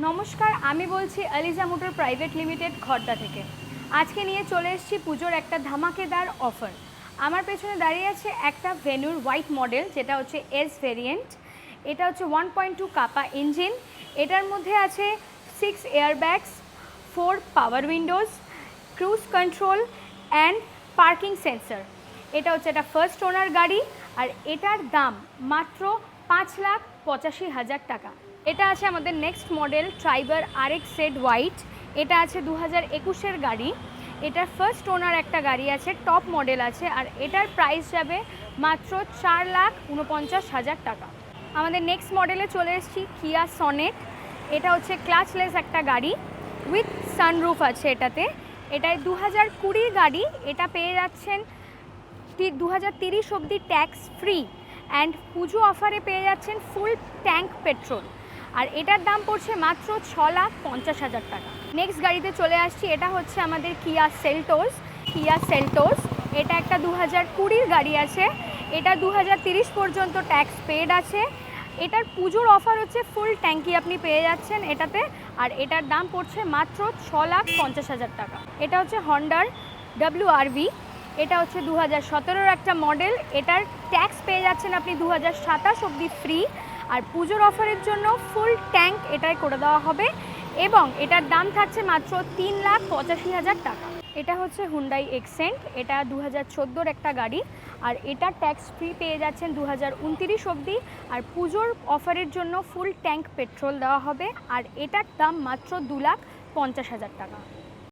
নমস্কার, আমি বলছি Aliza motor private limited Khardah থেকে। আজকে নিয়ে চলে এসেছি পুজোর একটা ধামাকেদার অফার। আমার পেছনে দাঁড়িয়ে আছে একটা ভেনুর হোয়াইট মডেল, যেটা হচ্ছে এস ভেরিয়েন্ট। এটা হচ্ছে 1.2 কাপা ইঞ্জিন। এটার মধ্যে আছে 6 airbags, 4 power windows, cruise control and parking sensor. এটা হচ্ছে একটা ফার্স্ট ওনার গাড়ি, আর এটার দাম মাত্র 5,85,000 টাকা। এটা আছে আমাদের next model Triber RX Z white. এটা আছে 2021-এর গাড়ি। এটার ফার্স্ট ওনার একটা গাড়ি আছে, টপ মডেল আছে, আর এটার প্রাইস যাবে মাত্র 4,49,000 টাকা। আমাদের নেক্সট মডেলে চলে এসেছি কিয়া সনেট। এটা হচ্ছে ক্লাচলেস একটা গাড়ি উইথ সানরুফ আছে এটাতে। এটায় 2020 গাড়ি। এটা পেয়ে যাচ্ছেন 2030 অবধি ট্যাক্স ফ্রি অ্যান্ড পুজো অফারে পেয়ে যাচ্ছেন ফুল ট্যাঙ্ক পেট্রোল, আর এটার দাম পড়ছে মাত্র 6,50,000 টাকা। নেক্সট গাড়িতে চলে আসছি, এটা হচ্ছে আমাদের কিয়া সেলটোস। এটা একটা 2020 গাড়ি আছে। এটা 2030 পর্যন্ত ট্যাক্স পেড আছে। এটার পুজোর অফার হচ্ছে ফুল ট্যাঙ্কি আপনি পেয়ে যাচ্ছেন এটাতে, আর এটার দাম পড়ছে মাত্র 6,50,000 টাকা। এটা হচ্ছে হন্ডার WRV। এটা হচ্ছে 2017-এর একটা মডেল। এটার ট্যাক্স পেয়ে যাচ্ছেন আপনি 2027 অবধি ফ্রি, আর পুজোর অফারের জন্য ফুল ট্যাঙ্ক এটাই করে দেওয়া হবে, এবং এটার দাম থাকছে মাত্র 3,85,000 টাকা। এটা হচ্ছে হুন্ডাই এক্সেন্ট। এটা 2014-এর একটা গাড়ি, আর এটা ট্যাক্স ফ্রি পেয়ে যাচ্ছেন 2029 অবধি, আর পুজোর অফারের জন্য ফুল ট্যাঙ্ক পেট্রোল দেওয়া হবে, আর এটার দাম মাত্র 2,50,000 টাকা।